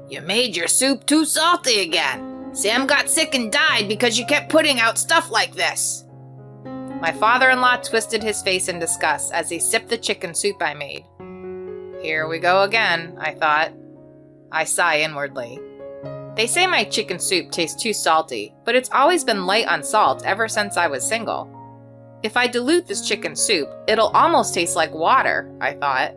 You made your soup too salty again. Sam got sick and died because you kept putting out stuff like this. My father-in-law twisted his face in disgust as he sipped the chicken soup I made. Here we go again, I thought. I sigh inwardly. They say my chicken soup tastes too salty, but it's always been light on salt ever since I was single. If I dilute this chicken soup, it'll almost taste like water, I thought.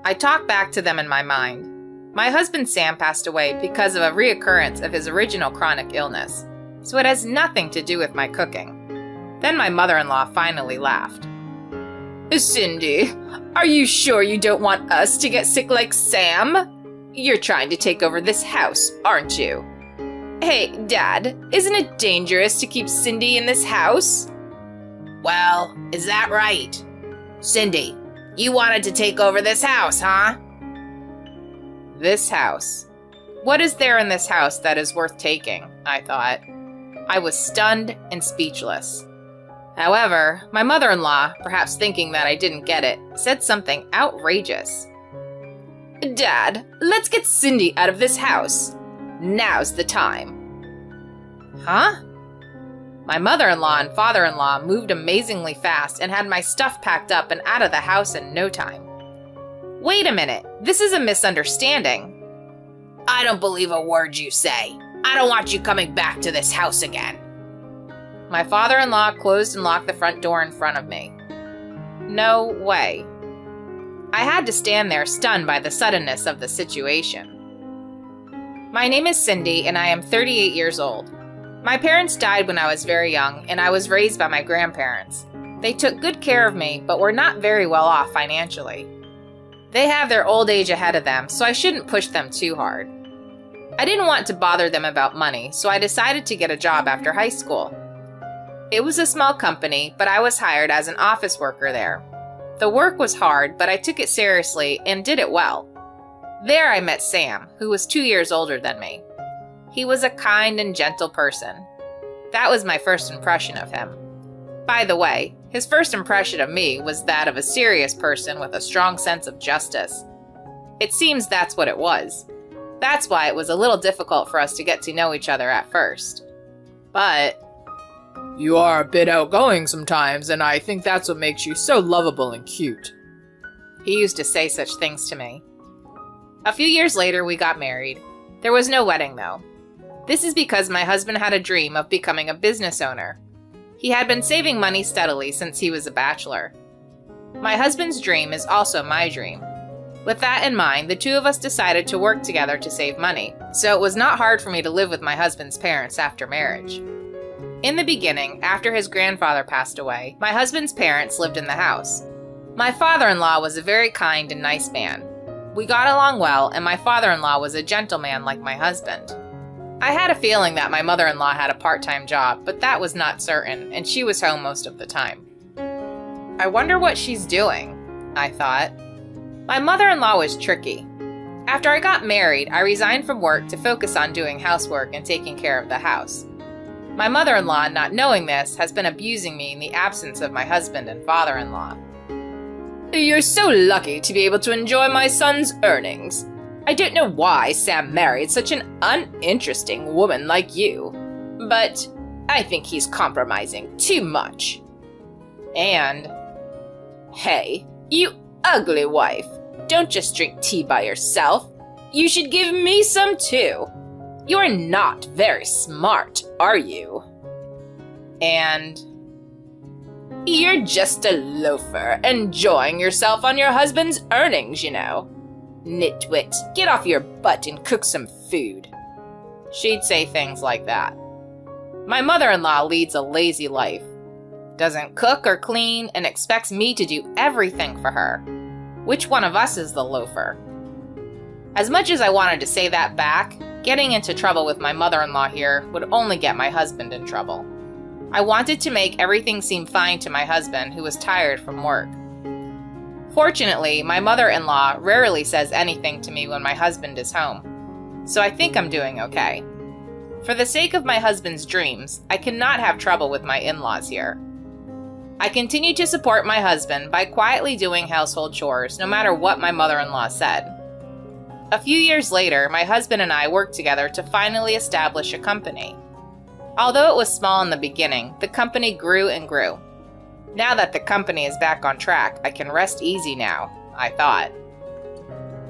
I talked back to them in my mind. My husband Sam passed away because of a reoccurrence of his original chronic illness, so it has nothing to do with my cooking. Then my mother-in-law finally laughed. Cindy, are you sure you don't want us to get sick like Sam? You're trying to take over this house, aren't you? Hey, Dad, isn't it dangerous to keep Cindy in this house? Well, is that right? Cindy, you wanted to take over this house, huh? This house. What is there in this house that is worth taking? I thought. I was stunned and speechless. However, my mother-in-law, perhaps thinking that I didn't get it, said something outrageous. Dad, let's get Cindy out of this house. Now's the time. Huh? My mother-in-law and father-in-law moved amazingly fast and had my stuff packed up and out of the house in no time. Wait a minute, this is a misunderstanding. I don't believe a word you say. I don't want you coming back to this house again. My father-in-law closed and locked the front door in front of me. No way. I had to stand there stunned by the suddenness of the situation. My name is Cindy and I am 38 years old. My parents died when I was very young and I was raised by my grandparents. They took good care of me but were not very well off financially. They have their old age ahead of them, so I shouldn't push them too hard. I didn't want to bother them about money, so I decided to get a job after high school. It was a small company, but I was hired as an office worker there. The work was hard, but I took it seriously and did it well. There I met Sam, who was 2 years older than me. He was a kind and gentle person. That was my first impression of him. By the way, his first impression of me was that of a serious person with a strong sense of justice. It seems that's what it was. That's why it was a little difficult for us to get to know each other at first. But you are a bit outgoing sometimes, and I think that's what makes you so lovable and cute. He used to say such things to me. A few years later, we got married. There was no wedding, though. This is because my husband had a dream of becoming a business owner. He had been saving money steadily since he was a bachelor. My husband's dream is also my dream. With that in mind, the two of us decided to work together to save money, so it was not hard for me to live with my husband's parents after marriage. In the beginning, after his grandfather passed away, my husband's parents lived in the house. My father-in-law was a very kind and nice man. We got along well, and my father-in-law was a gentleman like my husband. I had a feeling that my mother-in-law had a part-time job, but that was not certain, and she was home most of the time. I wonder what she's doing, I thought. My mother-in-law was tricky. After I got married, I resigned from work to focus on doing housework and taking care of the house. My mother-in-law, not knowing this, has been abusing me in the absence of my husband and father-in-law. You're so lucky to be able to enjoy my son's earnings. I don't know why Sam married such an uninteresting woman like you, but I think he's compromising too much. And, hey, you ugly wife, don't just drink tea by yourself. You should give me some too. You're not very smart, are you? And you're just a loafer, enjoying yourself on your husband's earnings, you know. Nitwit, get off your butt and cook some food. She'd say things like that. My mother-in-law leads a lazy life. Doesn't cook or clean and expects me to do everything for her. Which one of us is the loafer? As much as I wanted to say that back, getting into trouble with my mother-in-law here would only get my husband in trouble. I wanted to make everything seem fine to my husband, who was tired from work. Fortunately, my mother-in-law rarely says anything to me when my husband is home, so I think I'm doing okay. For the sake of my husband's dreams, I cannot have trouble with my in-laws here. I continue to support my husband by quietly doing household chores, no matter what my mother-in-law said. A few years later, my husband and I worked together to finally establish a company. Although it was small in the beginning, the company grew and grew. Now that the company is back on track, I can rest easy now, I thought.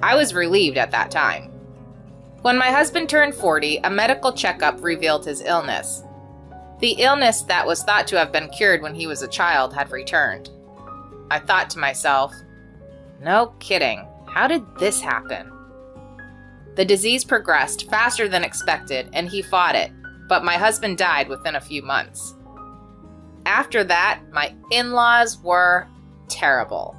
I was relieved at that time. When my husband turned 40, a medical checkup revealed his illness. The illness that was thought to have been cured when he was a child had returned. I thought to myself, no kidding, how did this happen? The disease progressed faster than expected and he fought it, but my husband died within a few months. After that, my in-laws were terrible.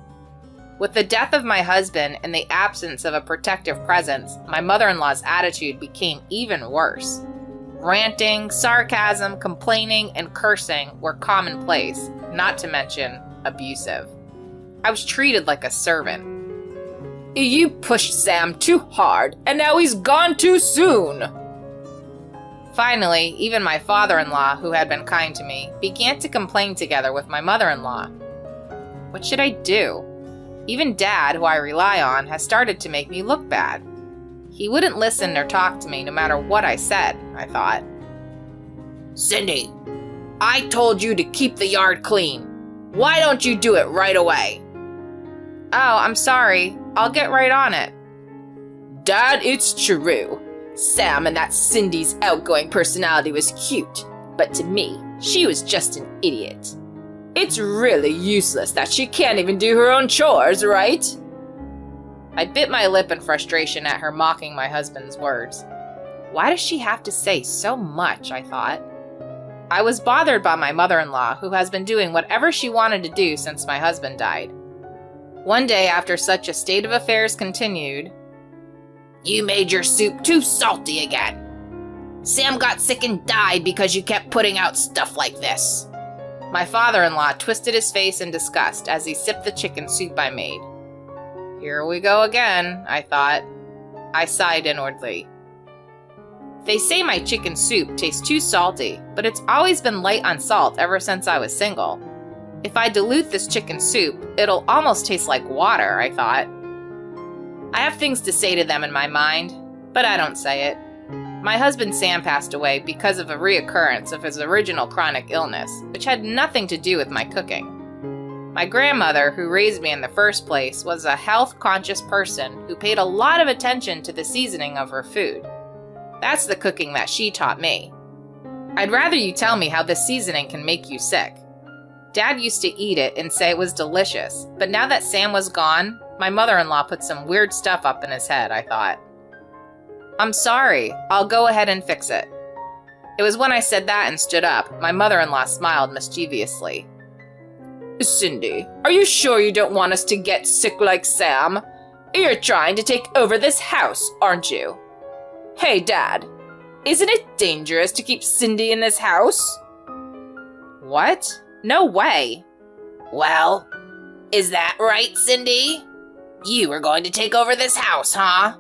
With the death of my husband and the absence of a protective presence, my mother-in-law's attitude became even worse. Ranting, sarcasm, complaining, and cursing were commonplace, not to mention abusive. I was treated like a servant. You pushed Sam too hard, and now he's gone too soon. Finally, even my father-in-law, who had been kind to me, began to complain together with my mother-in-law. What should I do? Even Dad, who I rely on, has started to make me look bad. He wouldn't listen or talk to me no matter what I said, I thought. Cindy, I told you to keep the yard clean. Why don't you do it right away? Oh, I'm sorry. I'll get right on it. Dad, it's true. Sam and that Cindy's outgoing personality was cute, but to me, she was just an idiot. It's really useless that she can't even do her own chores, right? I bit my lip in frustration at her mocking my husband's words. Why does she have to say so much, I thought. I was bothered by my mother-in-law, who has been doing whatever she wanted to do since my husband died. One day, after such a state of affairs continued, you made your soup too salty again. Sam got sick and died because you kept putting out stuff like this. My father-in-law twisted his face in disgust as he sipped the chicken soup I made. Here we go again, I thought. I sighed inwardly. They say my chicken soup tastes too salty, but it's always been light on salt ever since I was single. If I dilute this chicken soup, it'll almost taste like water, I thought. I have things to say to them in my mind, but I don't say it. My husband Sam passed away because of a reoccurrence of his original chronic illness, which had nothing to do with my cooking. My grandmother, who raised me in the first place, was a health-conscious person who paid a lot of attention to the seasoning of her food. That's the cooking that she taught me. I'd rather you tell me how this seasoning can make you sick. Dad used to eat it and say it was delicious, but now that Sam was gone, my mother-in-law put some weird stuff up in his head, I thought. I'm sorry, I'll go ahead and fix it. It was when I said that and stood up, my mother-in-law smiled mischievously. Cindy, are you sure you don't want us to get sick like Sam? You're trying to take over this house, aren't you? Hey, Dad, isn't it dangerous to keep Cindy in this house? What? No way. Well, is that right, Cindy? You are going to take over this house, huh?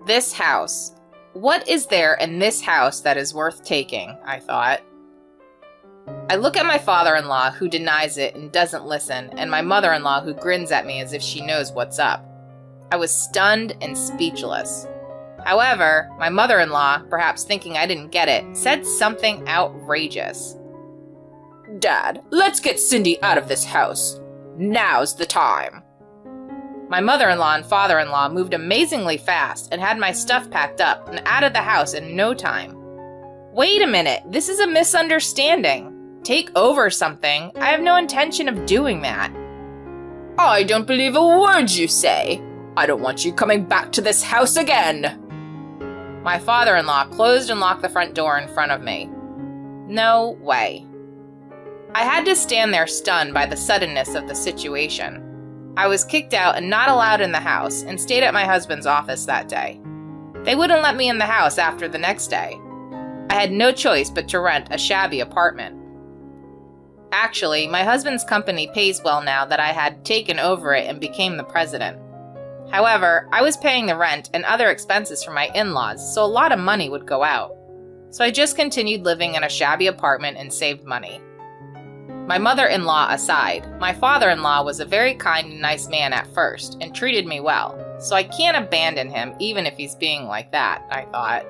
This house. What is there in this house that is worth taking, I thought. I look at my father-in-law, who denies it and doesn't listen, and my mother-in-law, who grins at me as if she knows what's up. I was stunned and speechless. However, my mother-in-law, perhaps thinking I didn't get it, said something outrageous. Dad, let's get Cindy out of this house. Now's the time. My mother-in-law and father-in-law moved amazingly fast and had my stuff packed up and out of the house in no time. Wait a minute, this is a misunderstanding. Take over something. I have no intention of doing that. I don't believe a word you say. I don't want you coming back to this house again. My father-in-law closed and locked the front door in front of me. No way. I had to stand there stunned by the suddenness of the situation. I was kicked out and not allowed in the house and stayed at my husband's office that day. They wouldn't let me in the house after the next day. I had no choice but to rent a shabby apartment. Actually, my husband's company pays well now that I had taken over it and became the president. However, I was paying the rent and other expenses for my in-laws, so a lot of money would go out. So I just continued living in a shabby apartment and saved money. My mother-in-law aside, my father-in-law was a very kind and nice man at first and treated me well. so I can't abandon him even if he's being like that, I thought.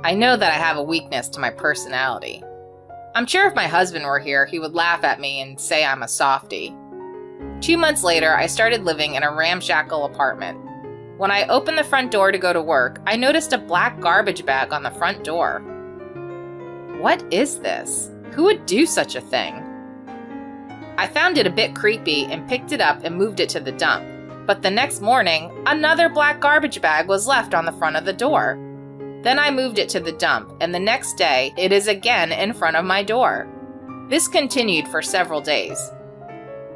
I know that I have a weakness to my personality. I'm sure if my husband were here, he would laugh at me and say I'm a softie. 2 months later, I started living in a ramshackle apartment. When I opened the front door to go to work, I noticed a black garbage bag on the front door. What is this? Who would do such a thing? I found it a bit creepy and picked it up and moved it to the dump. But the next morning, another black garbage bag was left on the front of the door. Then I moved it to the dump, and the next day, it is again in front of my door. This continued for several days.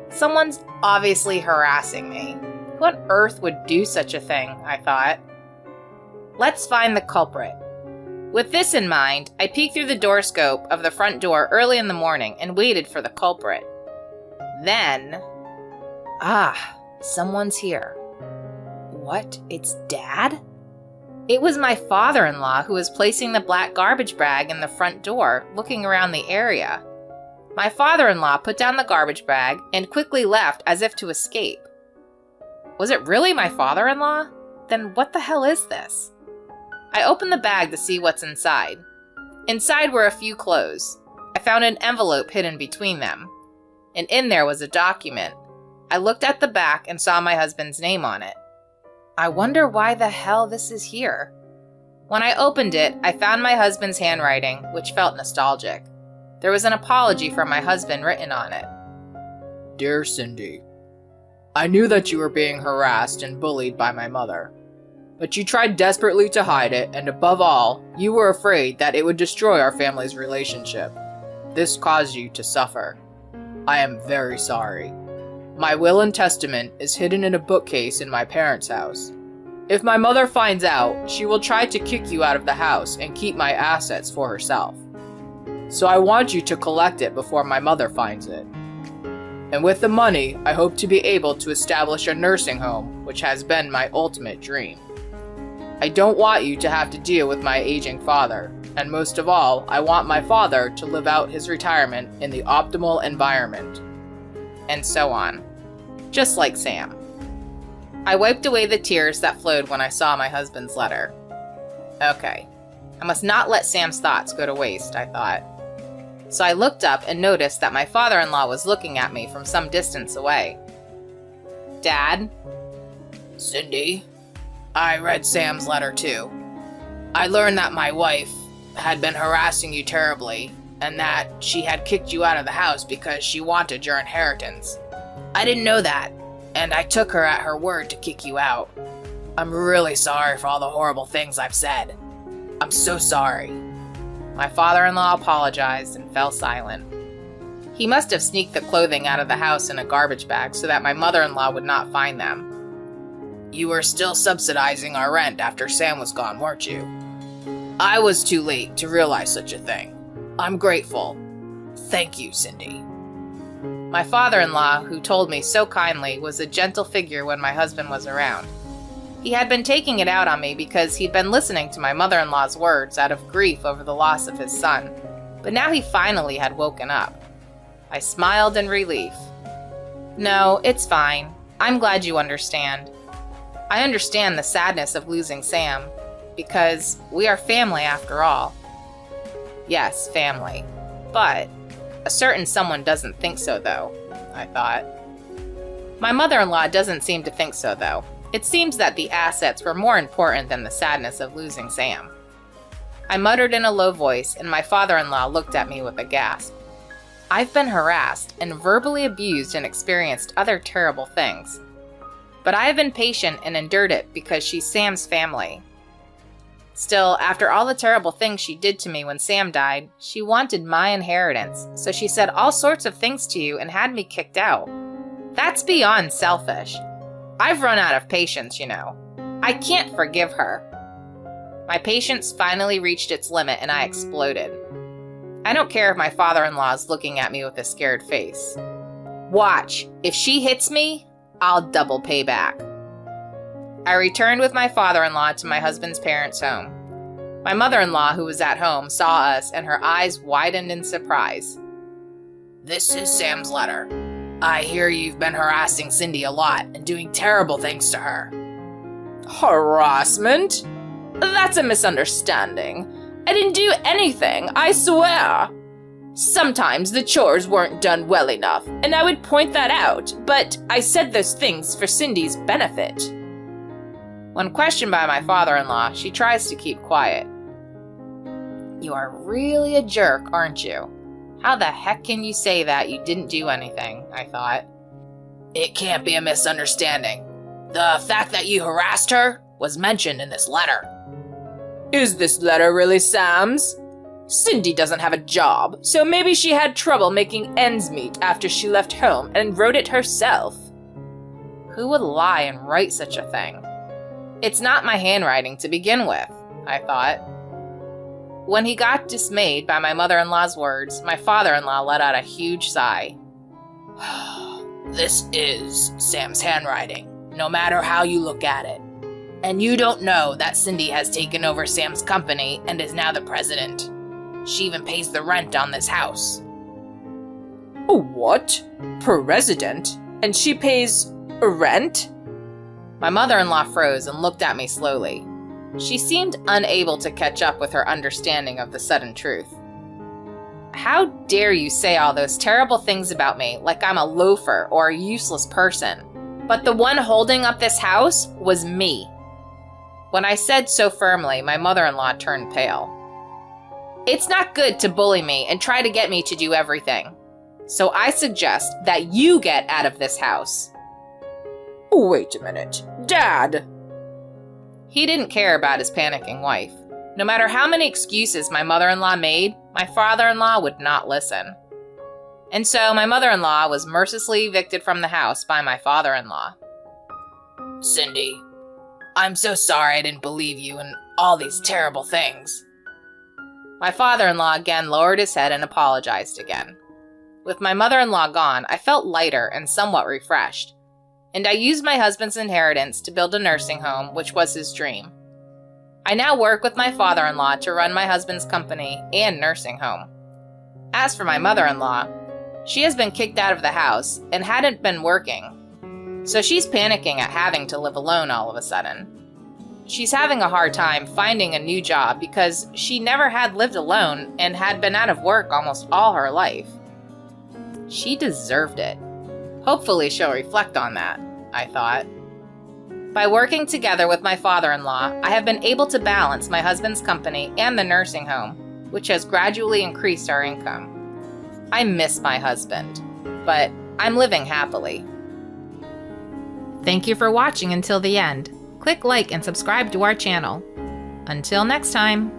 Someone's obviously harassing me. Who on earth would do such a thing, I thought. Let's find the culprit. With this in mind, I peeked through the door scope of the front door early in the morning and waited for the culprit. Then... someone's here. What? It's Dad? It was my father-in-law who was placing the black garbage bag in the front door, looking around the area. My father-in-law put down the garbage bag and quickly left as if to escape. Was it really my father-in-law? Then what the hell is this? I opened the bag to see what's inside. Inside were a few clothes. I found an envelope hidden between them. And in there was a document. I looked at the back and saw my husband's name on it. I wonder why the hell this is here. When I opened it, I found my husband's handwriting, which felt nostalgic. There was an apology from my husband written on it. Dear Cindy, I knew that you were being harassed and bullied by my mother, but you tried desperately to hide it, and above all, you were afraid that it would destroy our family's relationship. This caused you to suffer. I am very sorry. My will and testament is hidden in a bookcase in my parents' house. If my mother finds out, she will try to kick you out of the house and keep my assets for herself. So I want you to collect it before my mother finds it. And with the money, I hope to be able to establish a nursing home, which has been my ultimate dream. I don't want you to have to deal with my aging father, and most of all, I want my father to live out his retirement in the optimal environment. And so on. Just like Sam. I wiped away the tears that flowed when I saw my husband's letter. Okay, I must not let Sam's thoughts go to waste, I thought. So I looked up and noticed that my father-in-law was looking at me from some distance away. Dad? Cindy, I read Sam's letter too. I learned that my wife had been harassing you terribly, and that she had kicked you out of the house because she wanted your inheritance. I didn't know that, and I took her at her word to kick you out. I'm really sorry for all the horrible things I've said. I'm so sorry. My father-in-law apologized and fell silent. He must have sneaked the clothing out of the house in a garbage bag so that my mother-in-law would not find them. You were still subsidizing our rent after Sam was gone, weren't you? I was too late to realize such a thing. I'm grateful. Thank you, Cindy. My father-in-law, who told me so kindly, was a gentle figure when my husband was around. He had been taking it out on me because he'd been listening to my mother-in-law's words out of grief over the loss of his son, but now he finally had woken up. I smiled in relief. No, it's fine. I'm glad you understand. I understand the sadness of losing Sam, because we are family after all. Yes, family. But a certain someone doesn't think so, though, I thought. My mother-in-law doesn't seem to think so, though. It seems that the assets were more important than the sadness of losing Sam. I muttered in a low voice, and my father-in-law looked at me with a gasp. I've been harassed and verbally abused and experienced other terrible things. But I have been patient and endured it because she's Sam's family. Still, after all the terrible things she did to me when Sam died, she wanted my inheritance, so she said all sorts of things to you and had me kicked out. That's beyond selfish. I've run out of patience, you know. I can't forgive her. My patience finally reached its limit and I exploded. I don't care if my father-in-law is looking at me with a scared face. Watch, if she hits me, I'll double pay back. I returned with my father-in-law to my husband's parents' home. My mother-in-law, who was at home, saw us and her eyes widened in surprise. This is Sam's letter. I hear you've been harassing Cindy a lot and doing terrible things to her. Harassment? That's a misunderstanding. I didn't do anything, I swear. Sometimes the chores weren't done well enough, and I would point that out, but I said those things for Cindy's benefit. When questioned by my father-in-law, she tries to keep quiet. You are really a jerk, aren't you? How the heck can you say that you didn't do anything, I thought. It can't be a misunderstanding. The fact that you harassed her was mentioned in this letter. Is this letter really Sam's? Cindy doesn't have a job, so maybe she had trouble making ends meet after she left home and wrote it herself. Who would lie and write such a thing? It's not my handwriting to begin with, I thought. When he got dismayed by my mother-in-law's words, my father-in-law let out a huge sigh. This is Sam's handwriting, no matter how you look at it. And you don't know that Cindy has taken over Sam's company and is now the president. She even pays the rent on this house. What? President? And she pays rent? My mother-in-law froze and looked at me slowly. She seemed unable to catch up with her understanding of the sudden truth. How dare you say all those terrible things about me like I'm a loafer or a useless person? But the one holding up this house was me. When I said so firmly, my mother-in-law turned pale. It's not good to bully me and try to get me to do everything. So I suggest that you get out of this house. Wait a minute. Dad! He didn't care about his panicking wife. No matter how many excuses my mother-in-law made, my father-in-law would not listen. And so my mother-in-law was mercilessly evicted from the house by my father-in-law. Cindy, I'm so sorry I didn't believe you and all these terrible things. My father-in-law again lowered his head and apologized again. With my mother-in-law gone, I felt lighter and somewhat refreshed, and I used my husband's inheritance to build a nursing home, which was his dream. I now work with my father-in-law to run my husband's company and nursing home. As for my mother-in-law, she has been kicked out of the house and hadn't been working, so she's panicking at having to live alone all of a sudden. She's having a hard time finding a new job because she never had lived alone and had been out of work almost all her life. She deserved it. Hopefully she'll reflect on that, I thought. By working together with my father-in-law, I have been able to balance my husband's company and the nursing home, which has gradually increased our income. I miss my husband, but I'm living happily. Thank you for watching until the end. Click like and subscribe to our channel. Until next time.